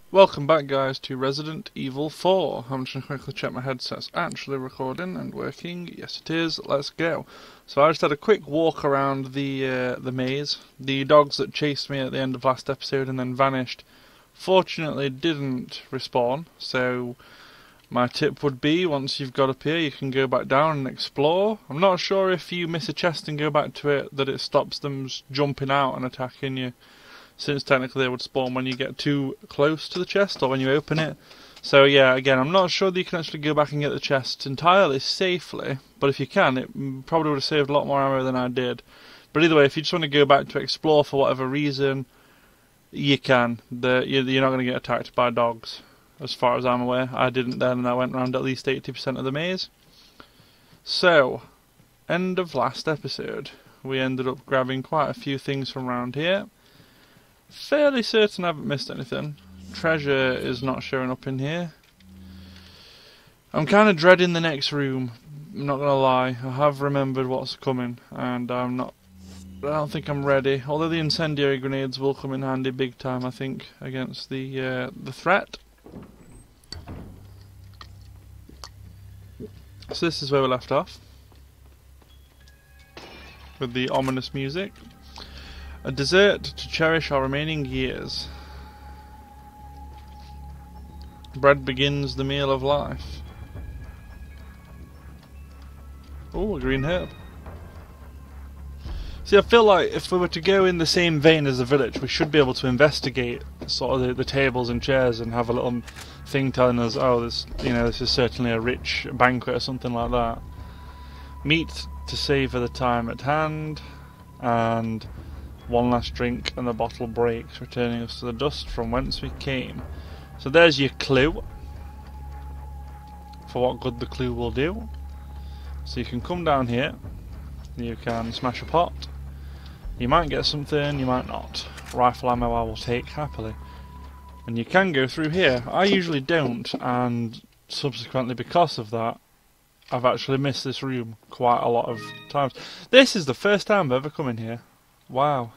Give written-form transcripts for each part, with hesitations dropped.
Welcome back, guys, to Resident Evil 4. I'm just going to quickly check my headset's actually recording and working. Yes, it is. Let's go. So I just had a quick walk around the maze. The dogs that chased me at the end of last episode and then vanished, fortunately didn't respawn. So my tip would be, once you've got up here, you can go back down and explore. I'm not sure if you miss a chest and go back to it, that it stops them jumping out and attacking you, since technically they would spawn when you get too close to the chest or when you open it. So yeah, again, I'm not sure that you can actually go back and get the chest entirely safely, but if you can, it probably would have saved a lot more ammo than I did. But either way, if you just want to go back to explore for whatever reason, you can. You're not going to get attacked by dogs, as far as I'm aware. I didn't then, and I went around at least 80% of the maze. So, end of last episode. We ended up grabbing quite a few things from around here. Fairly certain I haven't missed anything. Treasure is not showing up in here. I'm kind of dreading the next room, I'm not going to lie. I have remembered what's coming, and I don't think I'm ready. Although the incendiary grenades will come in handy big time, I think, against the threat. So this is where we left off, with the ominous music. A dessert to cherish our remaining years. Bread begins the meal of life. Oh, a green herb. See, I feel like if we were to go in the same vein as the village, we should be able to investigate sort of the tables and chairs and have a little thing telling us, oh, this is certainly a rich banquet or something like that. Meat to savour the time at hand, and one last drink and the bottle breaks, returning us to the dust from whence we came. So there's your clue for what good the clue will do. So you can come down here, you can smash a pot, you might get something, you might not. Rifle ammo I will take happily. And you can go through here. I usually don't, and subsequently because of that, I've actually missed this room quite a lot of times. This is the first time I've ever come in here. Wow.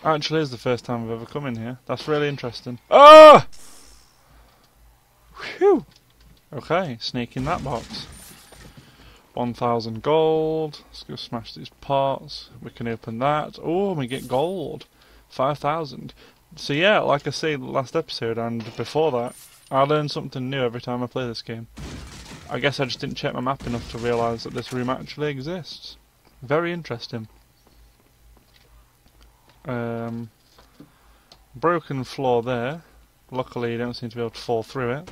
Actually, is the first time I've ever come in here. That's really interesting. Ah! Whew! Okay, sneak in that box. 1,000 gold. Let's go smash these pots. We can open that. Oh, we get gold. 5,000. So yeah, like I said last episode and before that, I learn something new every time I play this game. I guess I just didn't check my map enough to realise that this room actually exists. Very interesting. Broken floor there. Luckily you don't seem to be able to fall through it.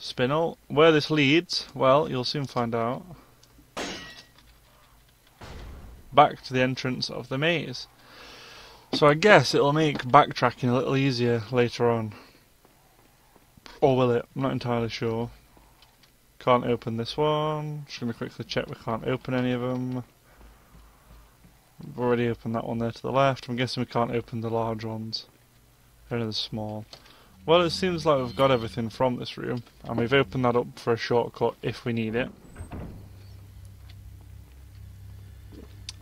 Spinel. Where this leads, well, you'll soon find out. Back to the entrance of the maze. So I guess it'll make backtracking a little easier later on. Or will it? I'm not entirely sure. Can't open this one. Just going to quickly check we can't open any of them. We've already opened that one there to the left. I'm guessing we can't open the large ones. Only the small. Well, it seems like we've got everything from this room, and we've opened that up for a shortcut if we need it.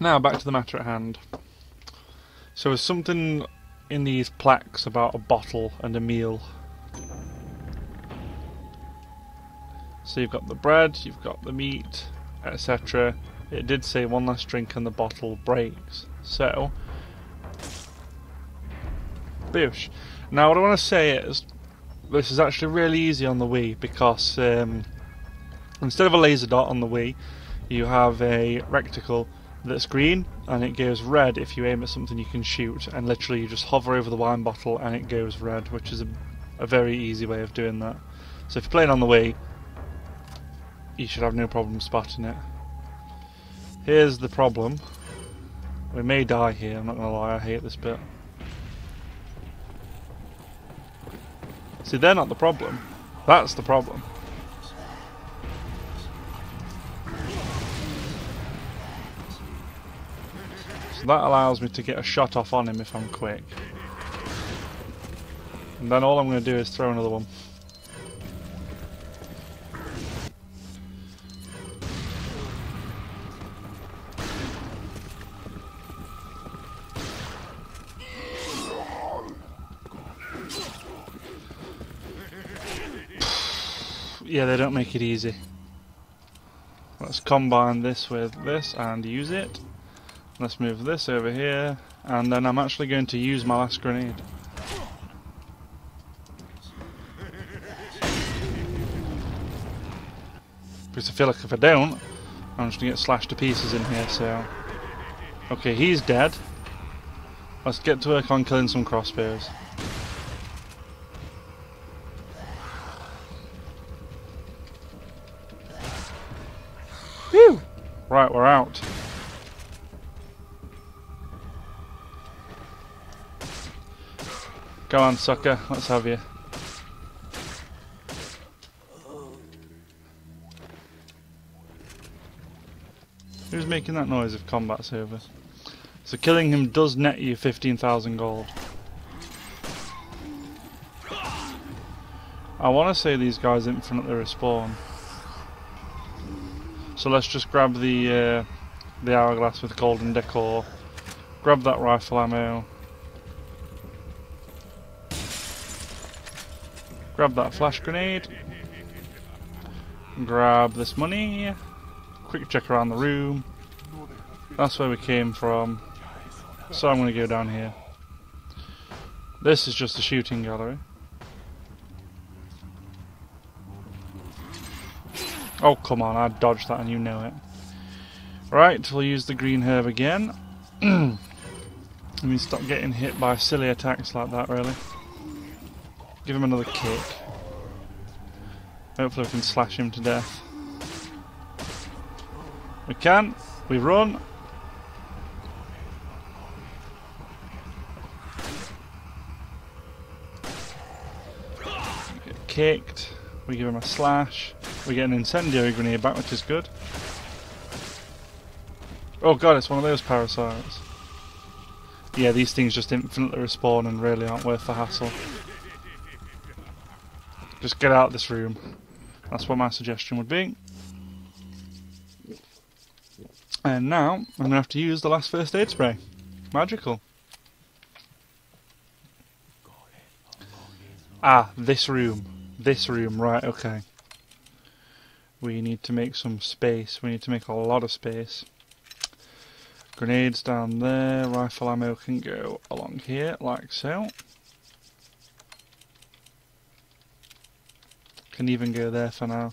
Now, back to the matter at hand. So there's something in these plaques about a bottle and a meal. So you've got the bread, you've got the meat, etc. It did say one last drink and the bottle breaks. So, boosh. Now what I want to say is, this is actually really easy on the Wii because instead of a laser dot on the Wii, you have a reticle that's green and it goes red if you aim at something you can shoot, and literally you just hover over the wine bottle and it goes red, which is a very easy way of doing that. So if you're playing on the Wii, you should have no problem spotting it. Here's the problem. We may die here, I'm not going to lie, I hate this bit. See, they're not the problem. That's the problem. So that allows me to get a shot off on him if I'm quick. And then all I'm going to do is throw another one. Yeah, they don't make it easy. Let's combine this with this and use it. Let's move this over here, and then I'm actually going to use my last grenade. Because I feel like if I don't, I'm just going to get slashed to pieces in here, so... Okay, he's dead. Let's get to work on killing some crossbows. Whew! Right, we're out. Go on, sucker. Let's have you. Who's making that noise if combat's over? So killing him does net you 15,000 gold. I want to say these guys infinitely respawn. So let's just grab the hourglass with golden decor. Grab that rifle ammo. Grab that flash grenade. Grab this money. Quick check around the room. That's where we came from. So I'm going to go down here. This is just a shooting gallery. Oh, come on, I dodged that and you know it. Right, we'll use the green herb again. Let me stop getting hit by silly attacks like that, really. Give him another kick. Hopefully we can slash him to death. We can. We run. We get kicked. We give him a slash. We get an incendiary grenade back, which is good. Oh god, it's one of those parasites. Yeah, these things just infinitely respawn and really aren't worth the hassle. Just get out of this room. That's what my suggestion would be. And now, I'm going to have to use the last first aid spray. Magical. Ah, this room. This room, right, okay. We need to make some space. We need to make a lot of space. Grenades down there. Rifle ammo can go along here, like so. Can even go there for now.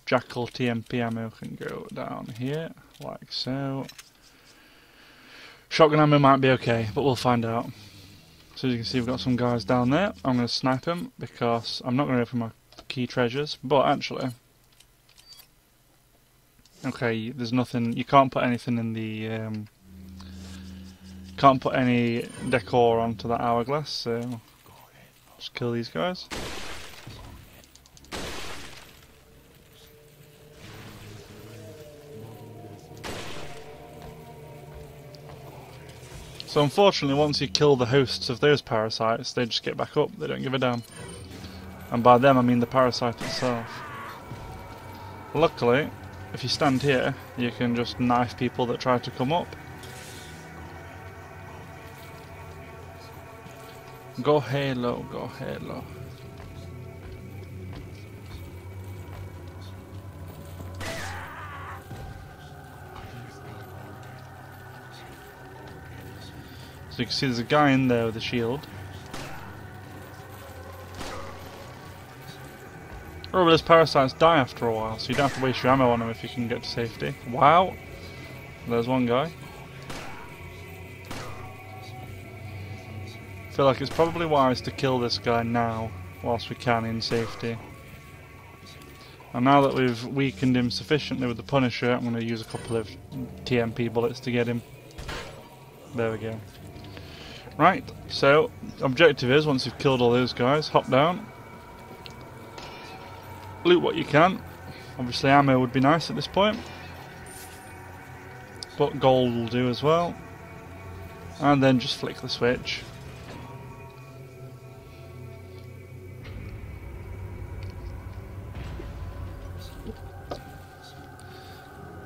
Jackal TMP ammo can go down here, like so. Shotgun ammo might be okay, but we'll find out. So as you can see, we've got some guys down there. I'm going to snipe them because I'm not going to open my key treasures, but actually... Okay, there's nothing... You can't put anything in the... Can't put any decor onto that hourglass, so... Just kill these guys. So unfortunately, once you kill the hosts of those parasites, they just get back up, they don't give a damn. And by them I mean the parasite itself. Luckily, if you stand here, you can just knife people that try to come up. Go Halo, go Halo. So you can see there's a guy in there with a shield. Oh, but those parasites die after a while, so you don't have to waste your ammo on them if you can get to safety. Wow! There's one guy. I feel like it's probably wise to kill this guy now, whilst we can in safety. And now that we've weakened him sufficiently with the Punisher, I'm going to use a couple of TMP bullets to get him. There we go. Right, so objective is, once you've killed all those guys, hop down, loot what you can. Obviously ammo would be nice at this point, but gold will do as well. And then just flick the switch.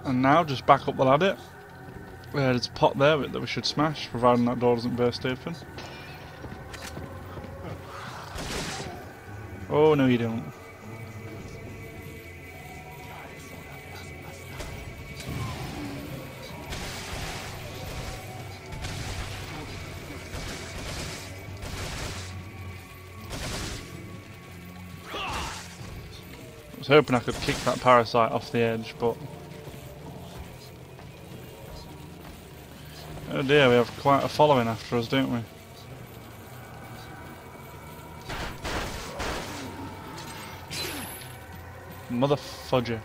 And now just back up the ladder. There's a pot there that we should smash, providing that door doesn't burst open. Oh no you don't. was hoping I could kick that parasite off the edge, but... Oh dear, we have quite a following after us, don't we? Mother fudger.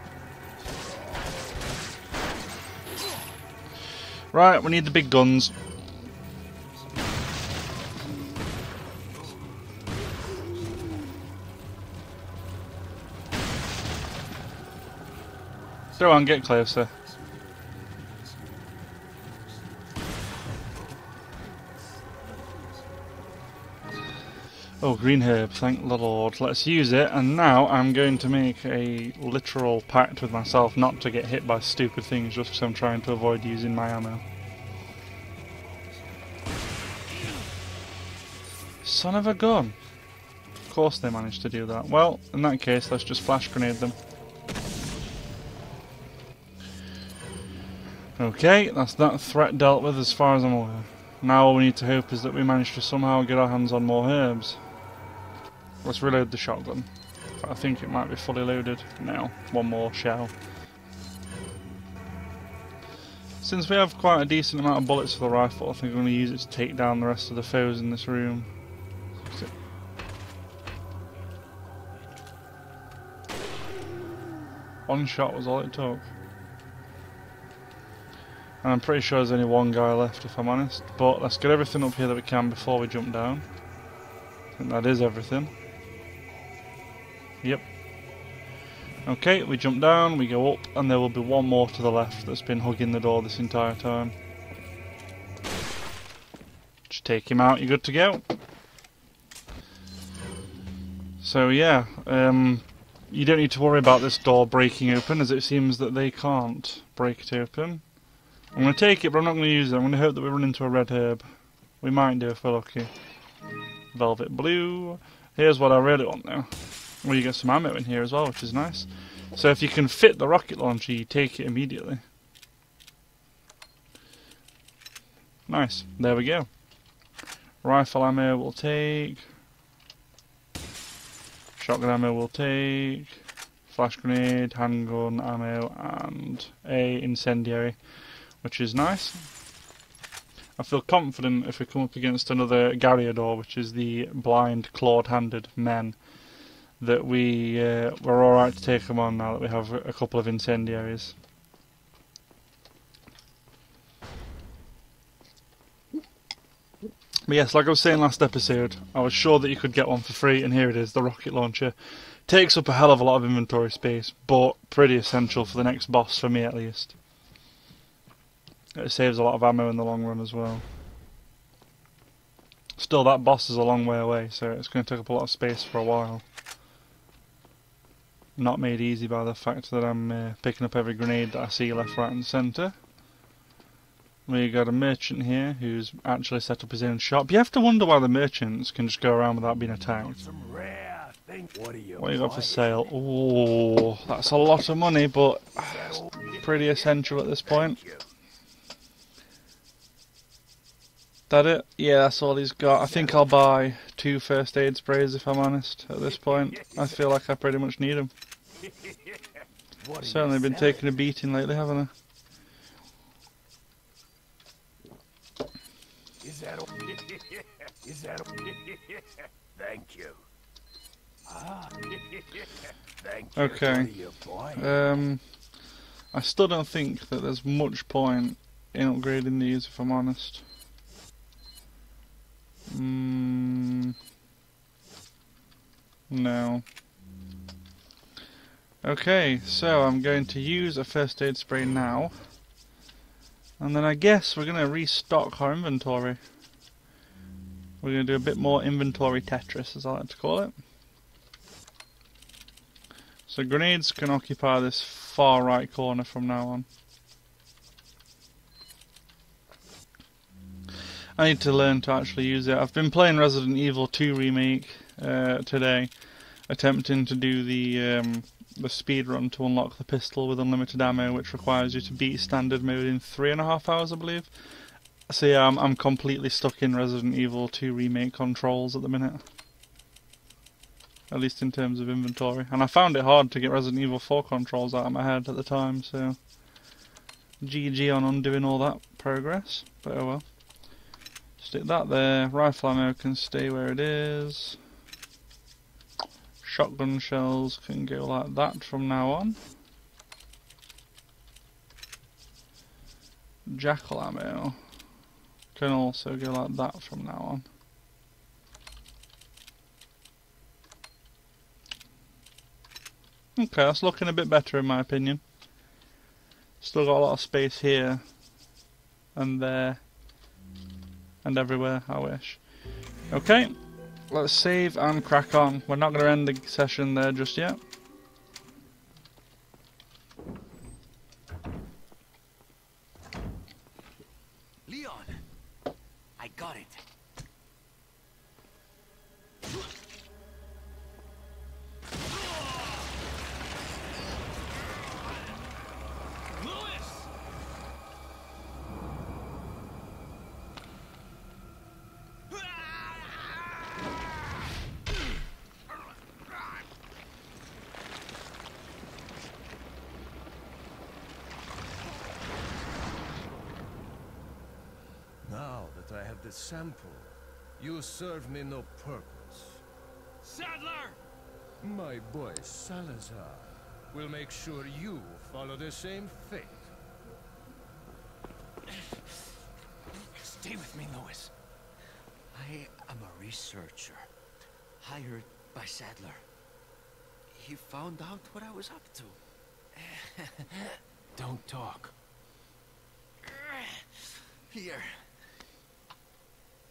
Right, we need the big guns. Go on, get closer. Oh, green herb, thank the Lord. Let's use it, and now I'm going to make a literal pact with myself not to get hit by stupid things just because I'm trying to avoid using my ammo. Son of a gun! Of course they managed to do that. Well, in that case, let's just flash grenade them. Okay, that's that threat dealt with as far as I'm aware. Now all we need to hope is that we manage to somehow get our hands on more herbs. Let's reload the shotgun. I think it might be fully loaded now. One more shell. Since we have quite a decent amount of bullets for the rifle, I think I'm going to use it to take down the rest of the foes in this room. One shot was all it took. And I'm pretty sure there's only one guy left, if I'm honest. But let's get everything up here that we can before we jump down. I think that is everything. Yep. Okay, we jump down, we go up, and there will be one more to the left that's been hugging the door this entire time. Just take him out, you're good to go. So yeah, you don't need to worry about this door breaking open, as it seems that they can't break it open. I'm going to take it, but I'm not going to use it. I'm going to hope that we run into a red herb. We might do if we're lucky. Velvet blue. Here's what I really want now. Well, you get some ammo in here as well, which is nice. So if you can fit the rocket launcher, you take it immediately. Nice. There we go. Rifle ammo we'll take. Shotgun ammo we'll take. Flash grenade, handgun ammo, and a incendiary, which is nice. I feel confident if we come up against another Garrador, which is the blind, clawed-handed men, that we're alright to take them on now that we have a couple of incendiaries. But yes, like I was saying last episode, I was sure that you could get one for free, and here it is, the rocket launcher. Takes up a hell of a lot of inventory space, but pretty essential for the next boss, for me at least. It saves a lot of ammo in the long run as well. Still, that boss is a long way away, so it's going to take up a lot of space for a while. Not made easy by the fact that I'm picking up every grenade that I see left, right and centre. We got a merchant here who's actually set up his own shop. You have to wonder why the merchants can just go around without being attacked. What you got for sale? Oh, that's a lot of money, but it's pretty essential at this point. That it? Yeah, that's all he's got. I think I'll buy 2 first aid sprays if I'm honest at this point. I feel like I pretty much need them. Certainly been taking a beating lately, haven't I? Is that Thank you. Thank you. Okay. I still don't think that there's much point in upgrading these if I'm honest. No. Okay, so I'm going to use a first aid spray now. And then I guess we're going to restock our inventory. We're going to do a bit more inventory Tetris, as I like to call it. So grenades can occupy this far right corner from now on. I need to learn to actually use it. I've been playing Resident Evil 2 Remake today, attempting to do the speed run to unlock the pistol with unlimited ammo, which requires you to beat standard mode in 3.5 hours, I believe. So yeah, I'm completely stuck in Resident Evil 2 Remake controls at the minute. at least in terms of inventory. And I found it hard to get Resident Evil 4 controls out of my head at the time, so GG on undoing all that progress, but oh well. Stick that there. Rifle ammo can stay where it is. Shotgun shells can go like that from now on. Jackal ammo can also go like that from now on. Okay, that's looking a bit better in my opinion. Still got a lot of space here and there and everywhere, I wish. Okay, let's save and crack on. We're not going to end the session there just yet. Leon, I got it. Now that I have the sample, you serve me no purpose. Sadler! My boy Salazar will make sure you follow the same fate. Stay with me, Louis. I am a researcher, hired by Sadler. He found out what I was up to. Don't talk. Here.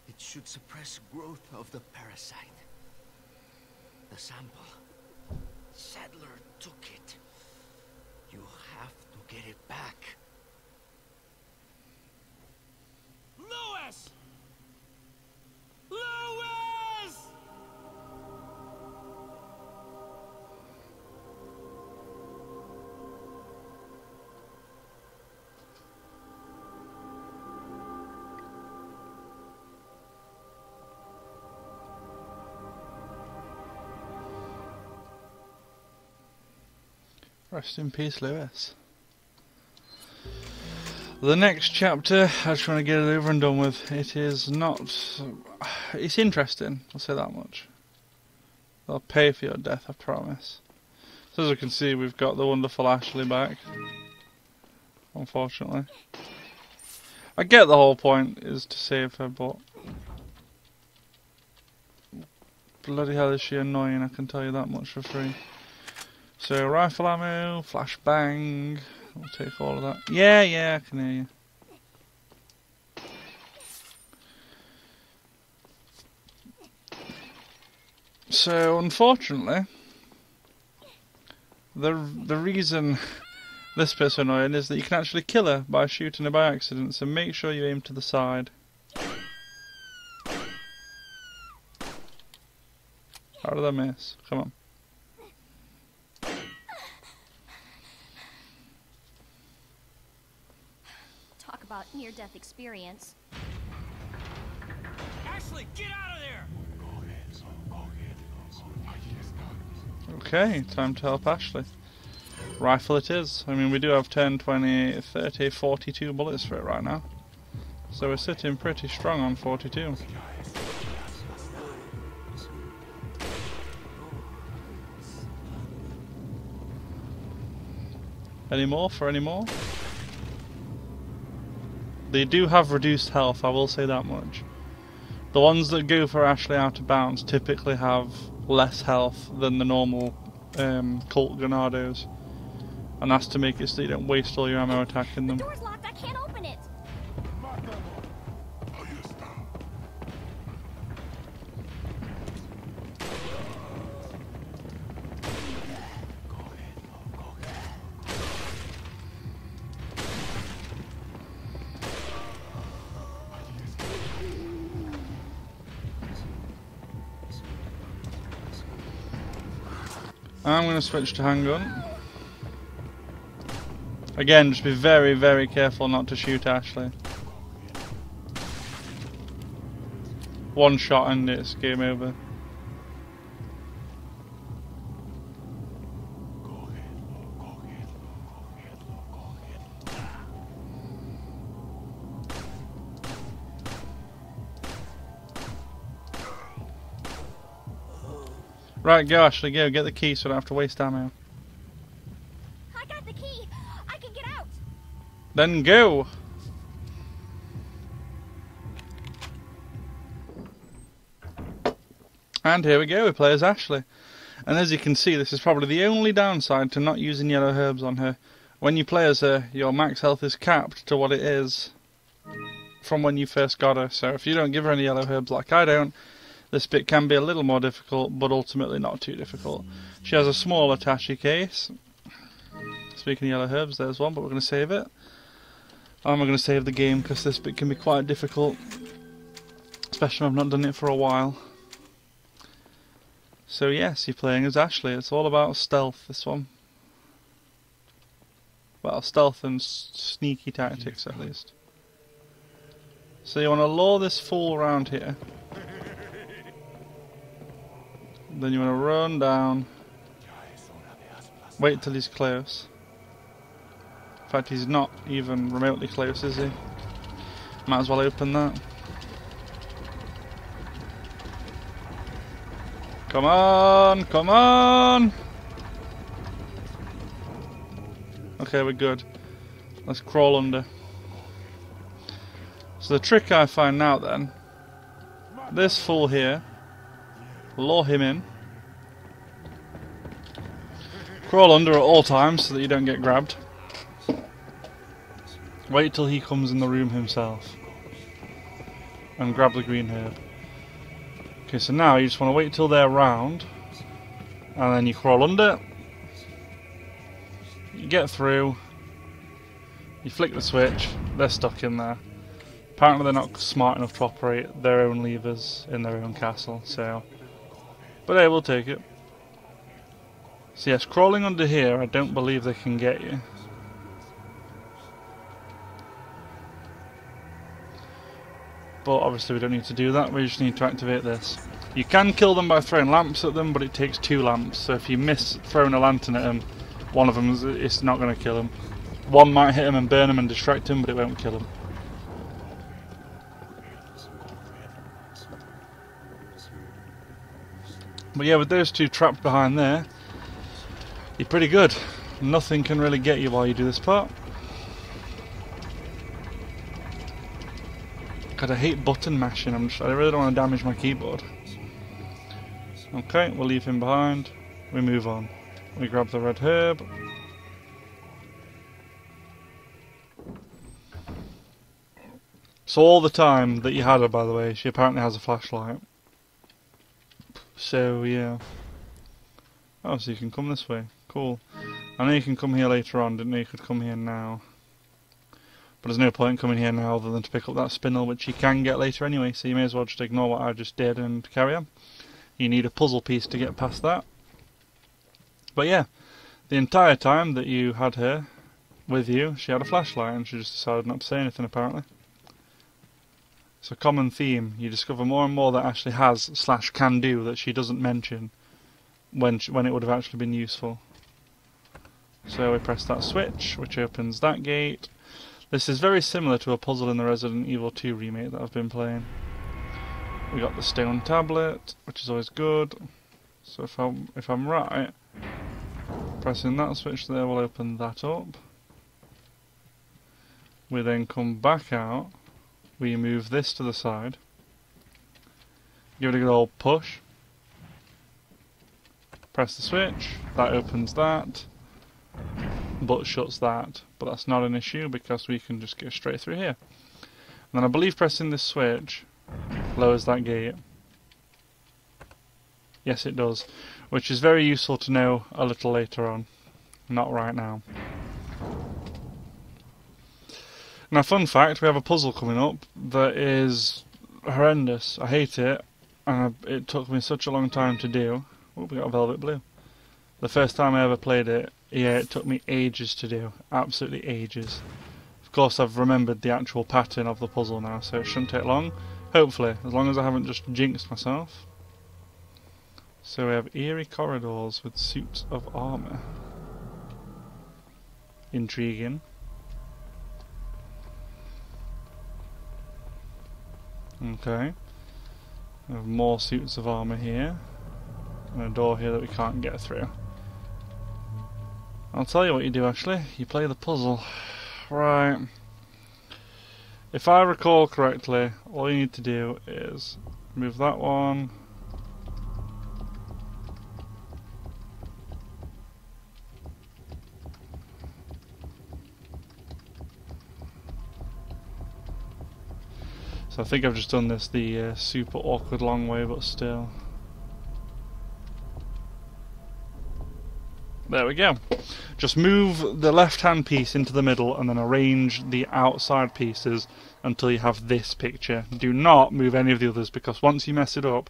It should suppress growth of the parasite. The sample. Sadler took it. You have to get it back. Louis! Louis! Rest in peace, Lewis. The next chapter, I just want to get it over and done with. It is not... It's interesting, I'll say that much. They'll pay for your death, I promise. So as you can see, we've got the wonderful Ashley back. Unfortunately. I get the whole point is to save her, but... Bloody hell is she annoying, I can tell you that much for free. So, rifle ammo, flashbang, I'll take all of that. Yeah, I can hear you. So, unfortunately, the reason this bit's annoying is that you can actually kill her by shooting her by accident, so make sure you aim to the side. How did I miss? Come on. About near-death experience. Ashley, get out of there! Okay, time to help Ashley. Rifle it is. I mean, we do have 10, 20, 30, 42 bullets for it right now. So we're sitting pretty strong on 42. Any more for any more? They do have reduced health, I will say that much. The ones that go for Ashley out of bounds typically have less health than the normal cult Garrados. And that's to make it so you don't waste all your ammo attacking them. The door's locked, I can't open it! I'm going to switch to handgun. Again, just be very, very careful not to shoot Ashley. One shot and it's game over. Right, go Ashley, go. Get the key so I don't have to waste ammo. I got the key. I can get out. Then go! And here we go, we play as Ashley. And as you can see, this is probably the only downside to not using yellow herbs on her. When you play as her, your max health is capped to what it is from when you first got her. So if you don't give her any yellow herbs like I don't, this bit can be a little more difficult, but ultimately not too difficult. She has a small attaché case. Speaking of yellow herbs, there's one, but we're going to save it. And we're going to save the game because this bit can be quite difficult, especially when I've not done it for a while. So yes, you're playing as Ashley. It's all about stealth, this one. Well, stealth and sneaky tactics at least. So you want to lure this fool around here. Then you want to run down. Wait till he's close. In fact, he's not even remotely close, is he? Might as well open that. Come on, come on! Okay, we're good. Let's crawl under. So the trick I find now then, this fool here, lure him in, crawl under at all times so that you don't get grabbed. Wait till he comes in the room himself and grab the green herb. Okay, so now you just want to wait till they're round and then you crawl under, you get through, you flick the switch, they're stuck in there. Apparently they're not smart enough to operate their own levers in their own castle, so... But hey, we'll take it. So yes, crawling under here, I don't believe they can get you. But obviously we don't need to do that, we just need to activate this. You can kill them by throwing lamps at them, but it takes 2 lamps, so if you miss throwing a lantern at them, one of them, it's not going to kill him. One might hit him and burn him and distract him, but it won't kill him. But yeah, with those 2 trapped behind there, you're pretty good. Nothing can really get you while you do this part. God, I hate button mashing. I really don't want to damage my keyboard. Okay, we'll leave him behind. We move on. We grab the red herb. So all the time that you had her, by the way, she apparently has a flashlight. So yeah. Oh, so you can come this way. Cool. I know you can come here later on, didn't know you could come here now. But there's no point coming here now other than to pick up that spindle, which you can get later anyway, so you may as well just ignore what I just did and carry on. You need a puzzle piece to get past that. But yeah, the entire time that you had her with you, she had a flashlight and she just decided not to say anything apparently. It's a common theme. You discover more and more that Ashley has / can do that she doesn't mention when it would have actually been useful. So we press that switch, which opens that gate. This is very similar to a puzzle in the Resident Evil 2 remake that I've been playing. We got the stone tablet, which is always good. So if I'm right, pressing that switch there will open that up. We then come back out. We move this to the side. Give it a good old push. Press the switch. That opens that. But shuts that. But that's not an issue because we can just go straight through here. And then I believe pressing this switch lowers that gate. Yes, it does. Which is very useful to know a little later on. Not right now. Now, fun fact, we have a puzzle coming up that is horrendous. I hate it, and it took me such a long time to do. Oh, we got a velvet blue. The first time I ever played it, yeah, it took me ages to do. Absolutely ages. Of course, I've remembered the actual pattern of the puzzle now, so it shouldn't take long. Hopefully, as long as I haven't just jinxed myself. So we have eerie corridors with suits of armour. Intriguing. Okay. We have more suits of armour here. and a door here that we can't get through. I'll tell you what you do actually, you play the puzzle. Right. If I recall correctly, all you need to do is move that one. So I think I've just done this the super awkward long way, but still. There we go. Just move the left hand piece into the middle and then arrange the outside pieces until you have this picture. Do not move any of the others, because once you mess it up,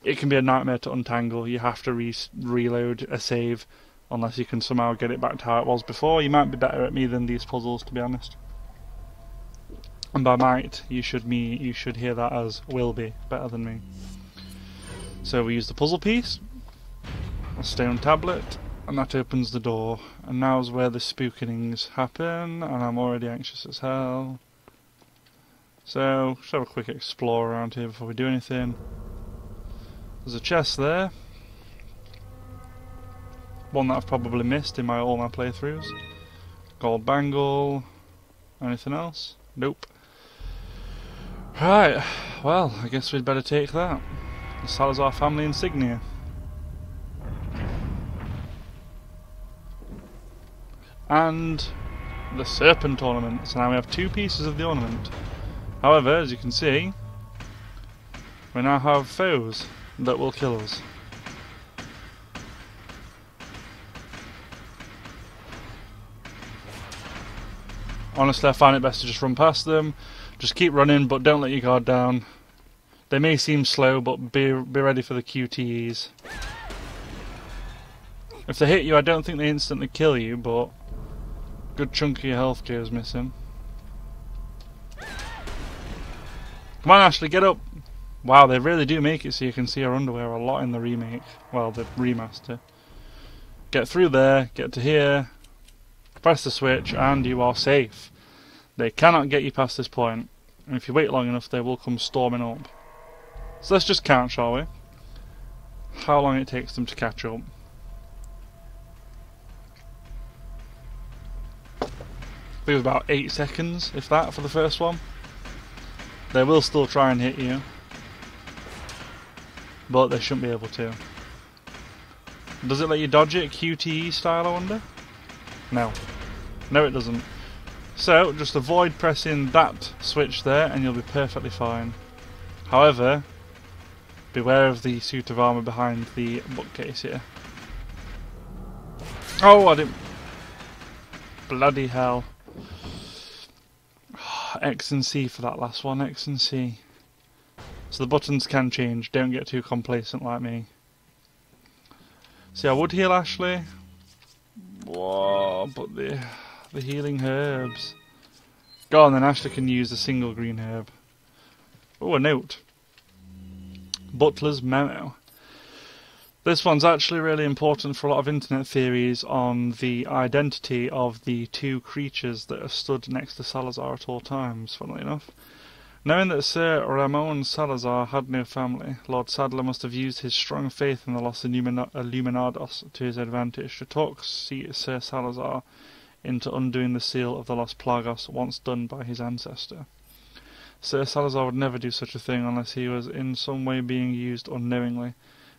it can be a nightmare to untangle. You have to reload a save unless you can somehow get it back to how it was before. You might be better at me than these puzzles, to be honest. And by might, you should hear that as will be better than me. So we use the puzzle piece, a stone tablet, and that opens the door. And now's where the spookings happen, and I'm already anxious as hell. So, just have a quick explore around here before we do anything. There's a chest there. One that I've probably missed in all my playthroughs. Gold bangle. Anything else? Nope. Right, well, I guess we'd better take that. The Salazar family insignia. And the serpent ornament. So now we have 2 pieces of the ornament. However, as you can see, we now have foes that will kill us. Honestly, I find it best to just run past them. Just keep running, but don't let your guard down. They may seem slow, but be ready for the QTEs. If they hit you, I don't think they instantly kill you, but a good chunk of your health goes missing. Come on, Ashley, get up! Wow, they really do make it so you can see her underwear a lot in the remake. Well, the remaster. Get through there, get to here, press the switch, and you are safe. They cannot get you past this point, and if you wait long enough, they will come storming up. So let's just count, shall we? How long it takes them to catch up. I think it was about 8 seconds, if that, for the first one. They will still try and hit you, but they shouldn't be able to. Does it let you dodge it QTE style, I wonder? No. No, it doesn't. So, just avoid pressing that switch there and you'll be perfectly fine. However, beware of the suit of armour behind the bookcase here. Oh, I didn't... Bloody hell. X and C for that last one, X and C. So the buttons can change, don't get too complacent like me. See, I would heal Ashley. Whoa, but the healing herbs. Go on then, Ashley can use a single green herb. Oh, a note. Butler's memo. This one's actually really important for a lot of internet theories on the identity of the 2 creatures that are stood next to Salazar at all times, funnily enough. Knowing that Sir Ramon Salazar had no family, Lord Sadler must have used his strong faith in the Los Illuminados to his advantage to talk Sir Salazar into undoing the seal of the Los Plagas once done by his ancestor. Sir Salazar would never do such a thing unless he was in some way being used unknowingly.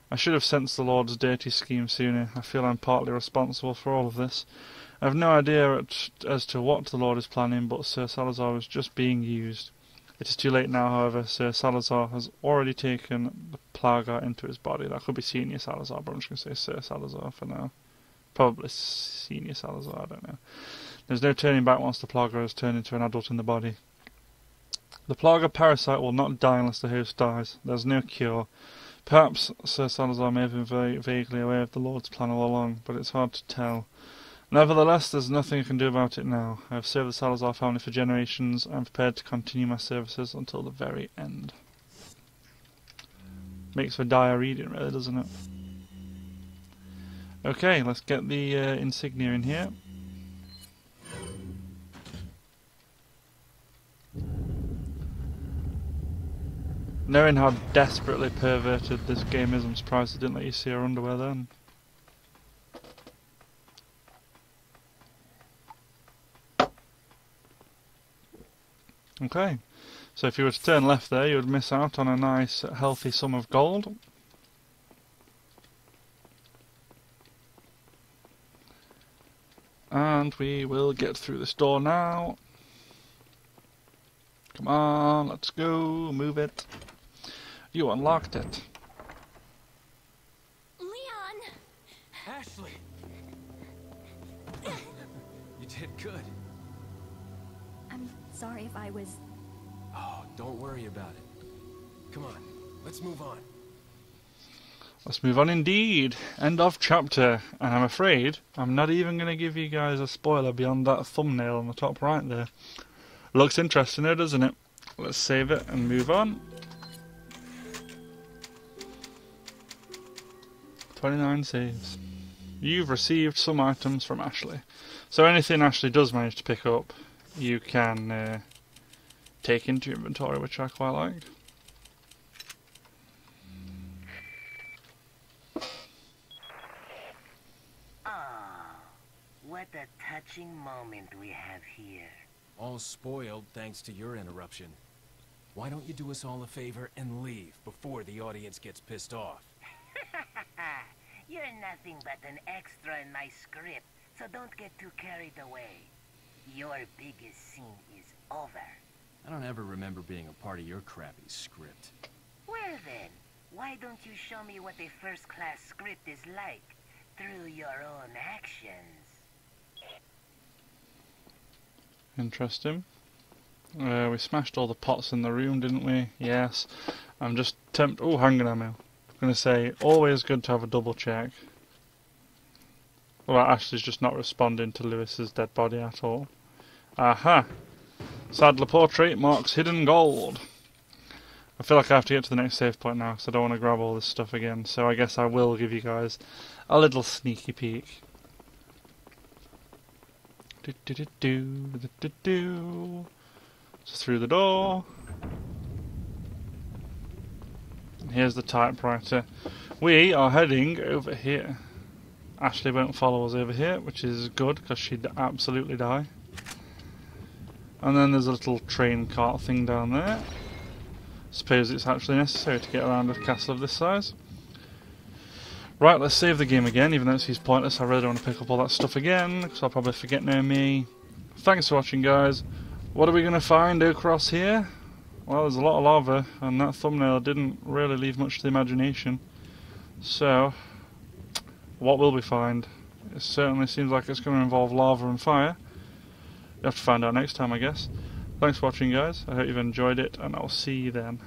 I should have sensed the Lord's dirty scheme sooner. I feel I'm partly responsible for all of this. I have no idea as to what the Lord is planning, but Sir Salazar was just being used. It is too late now, however. Sir Salazar has already taken the plaga into his body. That could be Senior Salazar, but I'm just going to say Sir Salazar for now. Probably Senior Salazar, I don't know. There's no turning back once the plaga has turned into an adult in the body. The plaga parasite will not die unless the host dies. There's no cure. Perhaps Sir Salazar may have been very vaguely aware of the Lord's plan all along, but it's hard to tell. Nevertheless, there's nothing I can do about it now. I have served the Salazar family for generations. I'm prepared to continue my services until the very end. Makes for dire reading, really, doesn't it? Okay, let's get the insignia in here. Knowing how desperately perverted this game is, I'm surprised I didn't let you see her underwear then. Okay, so if you were to turn left there, you would miss out on a nice, healthy sum of gold. And we will get through this door now. Come on, let's go, move it. You unlocked it. Leon! Ashley! You did good. I'm sorry if I was... Oh, don't worry about it. Come on, let's move on. Let's move on indeed. End of chapter. And I'm afraid I'm not even going to give you guys a spoiler beyond that thumbnail on the top right there. Looks interesting there, doesn't it? Let's save it and move on. 29 saves. You've received some items from Ashley. So anything Ashley does manage to pick up, you can take into your inventory, which I quite like. What a touching moment we have here. All spoiled thanks to your interruption. Why don't you do us all a favor and leave before the audience gets pissed off? You're nothing but an extra in my script, so don't get too carried away. Your biggest scene is over. I don't ever remember being a part of your crappy script. Well then, why don't you show me what a first-class script is like through your own actions? Interesting. We smashed all the pots in the room, didn't we? Yes. I'm just tempted. Oh, handgun ammo. I'm going to say, always good to have a double check. Well, Ashley's just not responding to Lewis's dead body at all. Aha! Sadler portrait marks hidden gold. I feel like I have to get to the next save point now because I don't want to grab all this stuff again. So I guess I will give you guys a little sneaky peek. Just through the door. And here's the typewriter. We are heading over here. Ashley won't follow us over here, which is good because she'd absolutely die. And then there's a little train cart thing down there. Suppose it's actually necessary to get around a castle of this size. Right, let's save the game again, even though it seems pointless. I really don't want to pick up all that stuff again, because I'll probably forget near me. Thanks for watching, guys. What are we going to find across here? Well, there's a lot of lava, and that thumbnail didn't really leave much to the imagination. So, what will we find? It certainly seems like it's going to involve lava and fire. You have to find out next time, I guess. Thanks for watching, guys. I hope you've enjoyed it, and I'll see you then.